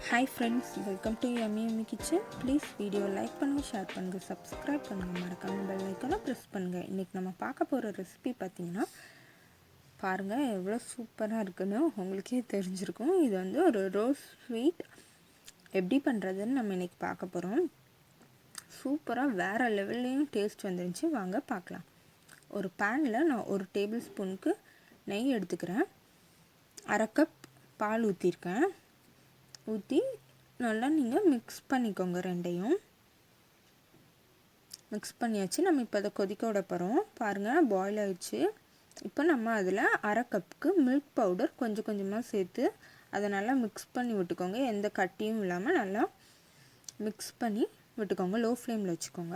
Hi friends, welcome to Yummy Kitchen. Please video like பண்ணுங்க, share பண்ணுங்க, subscribe பண்ணுங்க, மறக்காம bell icon press பண்ணுங்க. இன்னைக்கு நம்ம பார்க்க போற ரெசிபி பாத்தீங்கன்னா பாருங்க எவ்வளவு சூப்பரா இருக்குன்னு உங்களுக்கே தெரிஞ்சிருக்கும். இது வந்து ஒரு ரோஸ் ஸ்வீட் எப்படி பண்றதுன்னு நம்ம இன்னைக்கு பார்க்க போறோம். சூப்பரா வேற லெவல்லயும் டேஸ்ட் வந்துருச்சு. வாங்க பார்க்கலாம். ஒரு panல நான் 1 டேபிள் ஸ்பூனுக்கு நெய் எடுத்துக்கிறேன். 1/2 கப் பால் ஊத்திருக்கேன். ஊற்றி நல்லா நீங்கள் மிக்ஸ் பண்ணிக்கோங்க. ரெண்டையும் மிக்ஸ் பண்ணியாச்சு. நம்ம இப்போ அதை கொதிக்க விட போகிறோம். பாருங்கள் பாயில் ஆயிடுச்சு. இப்போ நம்ம அதில் 1/2 கப்புக்கு மில்க் பவுடர் கொஞ்சம் கொஞ்சமாக சேர்த்து அதை நல்லா மிக்ஸ் பண்ணி விட்டுக்கோங்க. எந்த கட்டியும் இல்லாமல் நல்லா மிக்ஸ் பண்ணி விட்டுக்கோங்க. லோ ஃப்ளேமில் வச்சுக்கோங்க.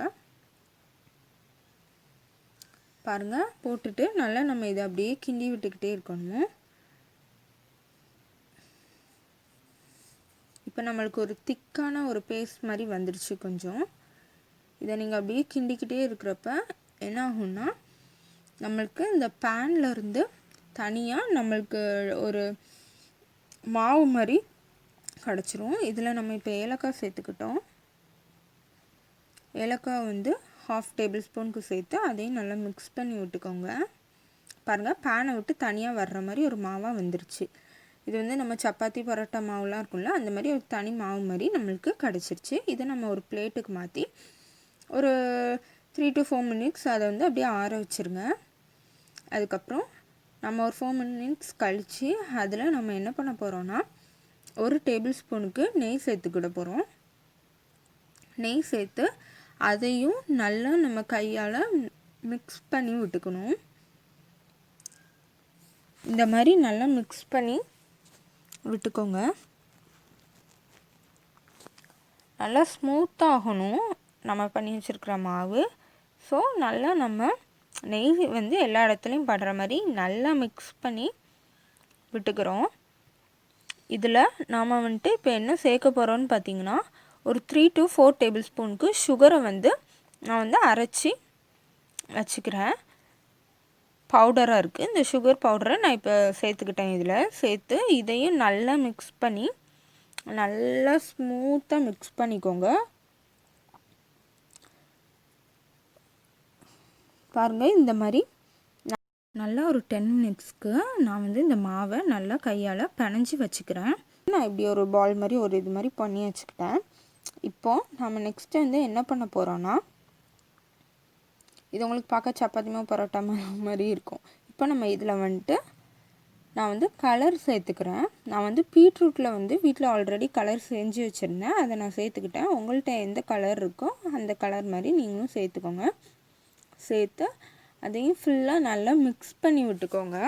பாருங்கள் போட்டுட்டு நல்லா நம்ம இதை அப்படியே கிண்டி விட்டுக்கிட்டே இருக்கணும். இப்போ நம்மளுக்கு ஒரு திக்கான ஒரு பேஸ்ட் மாதிரி வந்துடுச்சு கொஞ்சம். இதை நீங்கள் அப்படியே கிண்டிக்கிட்டே இருக்கிறப்ப என்ன ஆகும்னா நம்மளுக்கு இந்த பேன்லேருந்து தனியாக நம்மளுக்கு ஒரு மாவு மாதிரி கிடச்சிரும். இதில் நம்ம இப்போ ஏலக்காய் சேர்த்துக்கிட்டோம். ஏலக்காய் வந்து 1/2 டேபிள் ஸ்பூனுக்கு சேர்த்து அதையும் நல்லா மிக்ஸ் பண்ணி விட்டுக்கோங்க. பாருங்கள் பேனை விட்டு தனியாக வர்ற மாதிரி ஒரு மாவாக வந்துருச்சு. இது வந்து நம்ம சப்பாத்தி பரோட்டா மாவுலாம் இருக்கும்ல, அந்த மாதிரி ஒரு தனி மாவு மாதிரி நம்மளுக்கு கிடச்சிருச்சு. இதை நம்ம ஒரு பிளேட்டுக்கு மாற்றி ஒரு 3 to 4 minutes அதை வந்து அப்படியே ஆற வச்சுருங்க. அதுக்கப்புறம் நம்ம ஒரு 4 minutes கழித்து அதில் நம்ம என்ன பண்ண போகிறோன்னா 1 டேபிள் ஸ்பூனுக்கு நெய் சேர்த்துக்கிட போகிறோம். நெய் சேர்த்து அதையும் நல்லா நம்ம கையால் மிக்ஸ் பண்ணி விட்டுக்கணும். இந்த மாதிரி நல்லா மிக்ஸ் பண்ணி விட்டுக்கோங்க. நல்லா ஸ்மூத்தாகணும் நம்ம பண்ணி வச்சுருக்கிற மாவு. ஸோ நல்லா நம்ம நெய் வந்து எல்லா இடத்துலையும் படுற மாதிரி நல்லா மிக்ஸ் பண்ணி விட்டுக்கிறோம். இதில் நாம் வந்துட்டு இப்போ என்ன சேர்க்க போகிறோன்னு பார்த்தீங்கன்னா ஒரு 3 to 4 டேபிள் ஸ்பூனுக்கு சுகரை வந்து நான் வந்து அரைச்சி வச்சுக்கிறேன். பவுடராக இருக்குது. இந்த சுகர் பவுடரை நான் இப்போ சேர்த்துக்கிட்டேன். இதில் சேர்த்து இதையும் நல்லா மிக்ஸ் பண்ணி நல்லா ஸ்மூத்தாக மிக்ஸ் பண்ணிக்கோங்க. பாருங்கள் இந்த மாதிரி நல்லா ஒரு 10 minutesக்கு நான் வந்து இந்த மாவை நல்லா கையால் பிணைஞ்சி வச்சுக்கிறேன். நான் இப்படி ஒரு பால் மாதிரி ஒரு இது மாதிரி பண்ணி வச்சுக்கிட்டேன். இப்போது நம்ம நெக்ஸ்ட்டு வந்து என்ன பண்ண போகிறோன்னா இது உங்களுக்கு பார்க்க சப்பாத்தி மாவு பரோட்டா மாதிரி இருக்கும். இப்போ நம்ம இதில் வந்துட்டு நான் வந்து கலர் சேர்த்துக்கிறேன். நான் வந்து பீட்ரூட்டில் வந்து வீட்டில் ஆல்ரெடி கலர் செஞ்சு வச்சுருந்தேன். அதை நான் சேர்த்துக்கிட்டேன். உங்கள்கிட்ட எந்த கலர் இருக்கோ அந்த கலர் மாதிரி நீங்களும் சேர்த்துக்கோங்க. சேர்த்து அதையும் ஃபுல்லாக நல்லா மிக்ஸ் பண்ணி விட்டுக்கோங்க.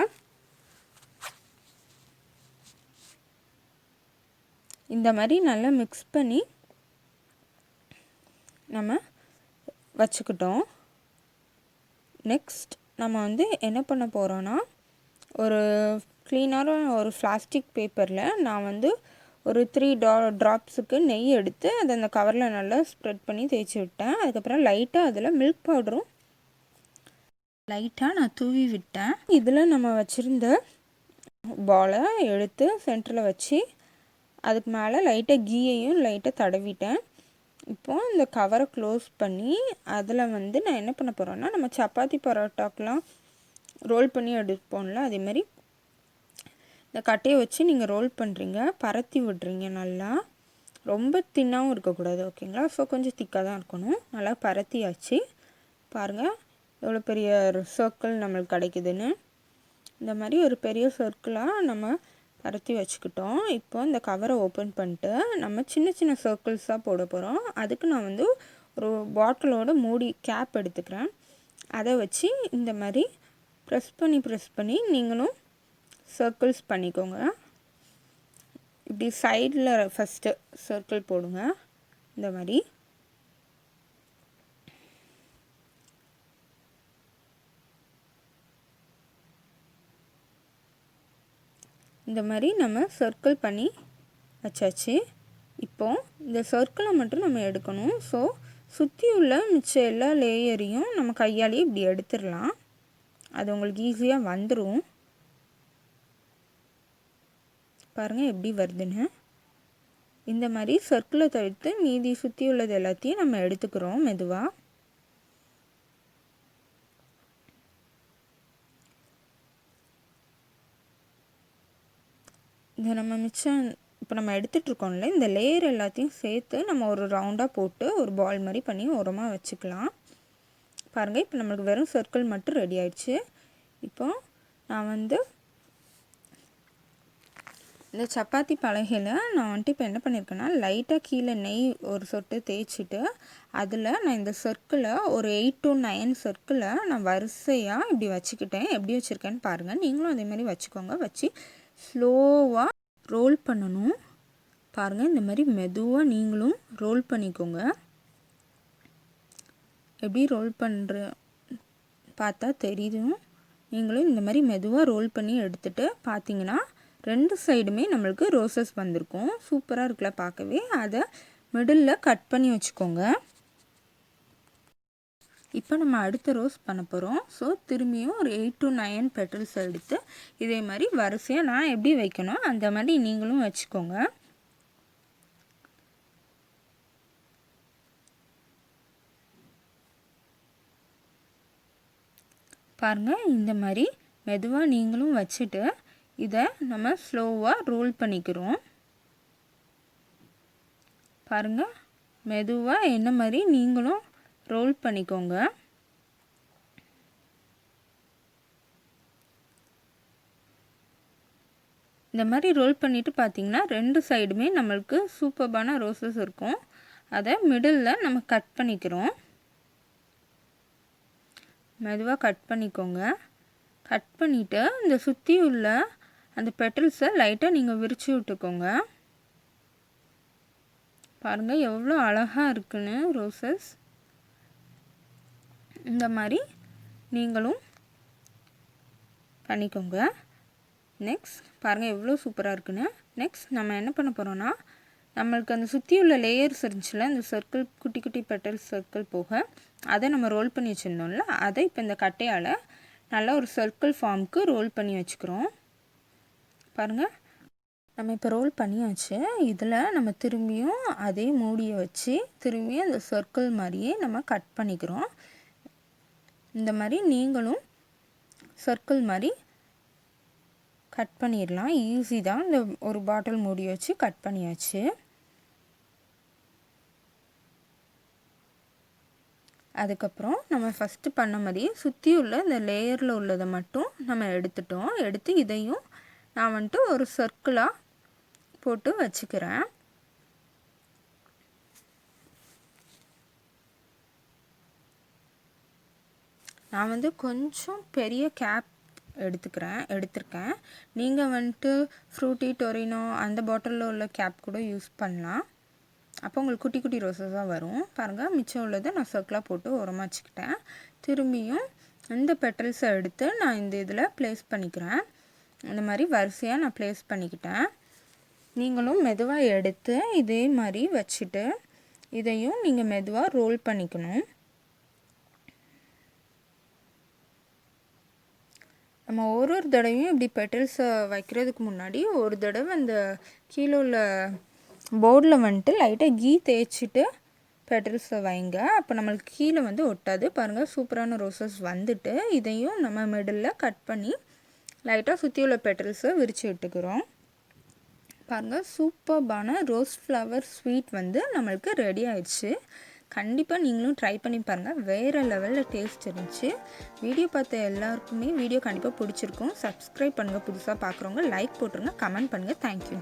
இந்த மாதிரி நல்லா மிக்ஸ் பண்ணி நம்ம வச்சுக்கிட்டோம். நெக்ஸ்ட் நம்ம வந்து என்ன பண்ண போகிறோன்னா ஒரு க்ளீனான ஒரு பிளாஸ்டிக் பேப்பரில் நான் வந்து ஒரு 3 ட்ராப்ஸுக்கு நெய் எடுத்து அதை அந்த கவரில் நல்லா ஸ்ப்ரெட் பண்ணி தேய்ச்சி விட்டேன். அதுக்கப்புறம் லைட்டாக அதில் மில்க் பவுடரும் லைட்டாக நான் தூவி விட்டேன். இதில் நம்ம வச்சுருந்த பாலை எடுத்து சென்டரில் வச்சு அதுக்கு மேலே லைட்டாக கீயையும் லைட்டாக தடவிட்டேன். இப்போது இந்த கவரை க்ளோஸ் பண்ணி அதில் வந்து நான் என்ன பண்ண போகிறேன்னா நம்ம சப்பாத்தி பரோட்டாக்கெலாம் ரோல் பண்ணி எடுப்போம்ல, அதேமாதிரி இந்த கட்டையை வச்சு நீங்கள் ரோல் பண்ணுறீங்க, பரத்தி விடுறீங்க. நல்லா ரொம்ப தின்னாகவும் இருக்கக்கூடாது, ஓகேங்களா? ஸோ கொஞ்சம் திக்காக தான் இருக்கணும். நல்லா பரத்தியாச்சு. பாருங்கள் எவ்வளோ பெரிய சர்க்கிள் நம்மளுக்கு கிடைக்குதுன்னு. இந்த மாதிரி ஒரு பெரிய சர்க்கிளாக நம்ம பரத்தி வச்சுக்கிட்டோம். இப்போ இந்த கவரை ஓப்பன் பண்ணிட்டு நம்ம சின்ன சின்ன சர்க்கிள்ஸாக போட போகிறோம். அதுக்கு நான் வந்து ஒரு பாட்டிலோட மூடி கேப் எடுத்துக்கிறேன். அதை வச்சு இந்த மாதிரி ப்ரெஸ் பண்ணி நீங்களும் சர்க்கிள்ஸ் பண்ணிக்கோங்க. இப்படி சைடில் ஃபஸ்ட்டு சர்க்கிள் போடுங்க. இந்த மாதிரி நம்ம சர்க்கிள் பண்ணி வச்சாச்சு. இப்போது இந்த சர்க்கிளை மட்டும் நம்ம எடுக்கணும். ஸோ சுற்றி உள்ள மிச்ச எல்லா லேயரையும் நம்ம கையாலேயே இப்படி எடுத்துடலாம். அது உங்களுக்கு ஈஸியாக வந்துடும். பாருங்கள் எப்படி வருதுன்னு. இந்த மாதிரி சர்க்கிளை தவிர்த்து மீதி சுற்றி உள்ளது எல்லாத்தையும் நம்ம எடுத்துக்கிறோம் மெதுவாக. இதை நம்ம மிச்சம் இப்போ நம்ம எடுத்துகிட்ருக்கோம்ல, இந்த லேயர் எல்லாத்தையும் சேர்த்து நம்ம ஒரு ரவுண்டாக போட்டு ஒரு பால் மாதிரி பண்ணி ஓரமாக வச்சுக்கலாம். பாருங்கள், இப்போ நம்மளுக்கு வெறும் சர்க்கிள் மட்டும் ரெடி ஆயிடுச்சு. இப்போ நான் இந்த சப்பாத்தி பலகையில் நான் இப்போ என்ன பண்ணியிருக்கேன்னா, லைட்டாக கீழே நெய் ஒரு சொட்டு தேய்ச்சிட்டு அதில் நான் இந்த சர்க்கிளை ஒரு 8 to 9 சர்க்கிளை நான் வரிசையாக இப்படி வச்சுக்கிட்டேன். எப்படி வச்சுருக்கேன்னு பாருங்கள். நீங்களும் அதேமாதிரி வச்சுக்கோங்க. வச்சு ஸ்லோவாக ரோல் பண்ணணும். பாருங்கள், இந்த மாதிரி மெதுவாக நீங்களும் ரோல் பண்ணிக்கோங்க. எப்படி ரோல் பண்ணுற பார்த்தா தெரியும். நீங்களும் இந்த மாதிரி மெதுவாக ரோல் பண்ணி எடுத்துகிட்டு பார்த்தீங்கன்னா 2 சைடுமே நம்மளுக்கு ரோசஸ் வந்திருக்கும். சூப்பராக இருக்குல்ல பார்க்கவே. அதை மிடில் கட் பண்ணி வச்சுக்கோங்க. இப்போ நம்ம அடுத்த ரோஸ் பண்ண போகிறோம். ஸோ திரும்பியும் ஒரு 8 to 9 பெட்டல்ஸ் எடுத்து இதே மாதிரி வரிசையாக நான் எப்படி வைக்கணும் அந்த மாதிரி நீங்களும் வச்சுக்கோங்க. பாருங்கள், இந்த மாதிரி மெதுவாக நீங்களும் வச்சுட்டு இதை நம்ம ஸ்லோவாக ரோல் பண்ணிக்கிறோம். பாருங்கள், மெதுவாக என்ன மாதிரி நீங்களும் ரோல் பண்ணிக்கோங்க. இந்த மாதிரி ரோல் பண்ணிவிட்டு பார்த்தீங்கன்னா 2 சைடுமே நம்மளுக்கு சூப்பர்பான ரோசஸ் இருக்கும். அதை மிடில் நம்ம கட் பண்ணிக்கிறோம். மெதுவாக கட் பண்ணிக்கோங்க. கட் பண்ணிவிட்டு இந்த சுற்றி உள்ள அந்த பெட்டல்ஸை லைட்டாக நீங்கள் விரித்து விட்டுக்கோங்க. பாருங்கள் எவ்வளோ அழகாக இருக்குன்னு ரோசஸ். இந்த மாதிரி நீங்களும் பண்ணிக்கோங்க. நெக்ஸ்ட் பாருங்கள் எவ்வளோ சூப்பராக இருக்குன்னு. நெக்ஸ்ட் நம்ம என்ன பண்ண போகிறோன்னா, நம்மளுக்கு அந்த சுற்றி உள்ள லேயர்ஸ் இருந்துச்சுல, இந்த சர்க்கிள் குட்டி குட்டி பெட்டல்ஸ் சர்க்கிள் போக அதை நம்ம ரோல் பண்ணி வச்சுருந்தோம்ல, அதை இப்போ இந்த கட்டையால் நல்லா ஒரு சர்க்கிள் ஃபார்முக்கு ரோல் பண்ணி வச்சுக்கிறோம். பாருங்கள், நம்ம இப்போ ரோல் பண்ணியாச்சு. இதில் நம்ம திரும்பியும் அதே மூடியை வச்சு திரும்பியும் அந்த சர்க்கிள் மாதிரியே நம்ம கட் பண்ணிக்கிறோம். இந்த மாதிரி நீங்களும் சர்க்கிள் மாதிரி கட் பண்ணிடலாம். ஈஸி தான். இந்த ஒரு பாட்டில் மூடி வச்சு கட் பண்ணியாச்சு. அதுக்கப்புறம் நம்ம ஃபஸ்ட்டு பண்ண மாதிரியே சுற்றி உள்ள இந்த லேயரில் உள்ளதை மட்டும் நம்ம எடுத்துட்டோம். எடுத்து இதையும் நான் ஒரு சர்க்கிளாக போட்டு வச்சுக்கிறேன். நான் கொஞ்சம் பெரிய கேப் எடுத்திருக்கேன். நீங்கள் ஃப்ரூட்டி டொரினோ அந்த பாட்டிலில் உள்ள கேப் கூட யூஸ் பண்ணலாம். அப்போ உங்களுக்கு குட்டி குட்டி ரோசஸாக வரும். பாருங்கள், மிச்சம் உள்ளதை நான் சர்க்கிளாக போட்டு உரமாக வச்சுக்கிட்டேன். திரும்பியும் இந்த பெட்டல்ஸை எடுத்து நான் இந்த இதில் ப்ளேஸ் பண்ணிக்கிறேன். இந்த மாதிரி வரிசையாக நான் ப்ளேஸ் பண்ணிக்கிட்டேன். நீங்களும் மெதுவாக எடுத்து இதே மாதிரி வச்சுட்டு இதையும் நீங்கள் மெதுவாக ரோல் பண்ணிக்கணும். நம்ம ஒரு தடவையும் இப்படி பெட்டல்ஸை வைக்கிறதுக்கு முன்னாடி ஒரு தடவை அந்த கீழே உள்ள போர்டில் லைட்டாக கீ தேய்ச்சிட்டு பெட்டல்ஸை வைங்க. அப்போ நம்மளுக்கு கீழே ஒட்டாது. பாருங்கள், சூப்பரான ரோசஸ் வந்துட்டு இதையும் நம்ம மிடில் கட் பண்ணி லைட்டாக சுற்றி உள்ள பெட்டல்ஸை விரித்து விட்டுக்கிறோம். பாருங்கள், சூப்பர்பான ரோஸ் ஃப்ளவர் ஸ்வீட் நம்மளுக்கு ரெடி ஆயிடுச்சு. கண்டிப்பாக நீங்களும் ட்ரை பண்ணி பாருங்கள். வேறு லெவலில் டேஸ்ட் இருந்துச்சு. வீடியோ பார்த்த எல்லாருக்குமே வீடியோ கண்டிப்பாக பிடிச்சிருக்கும். சப்ஸ்கிரைப் பண்ணுங்கள். புதுசாக பார்க்குறவங்க லைக் போட்டுருங்க, கமெண்ட் பண்ணுங்கள். தேங்க்யூ.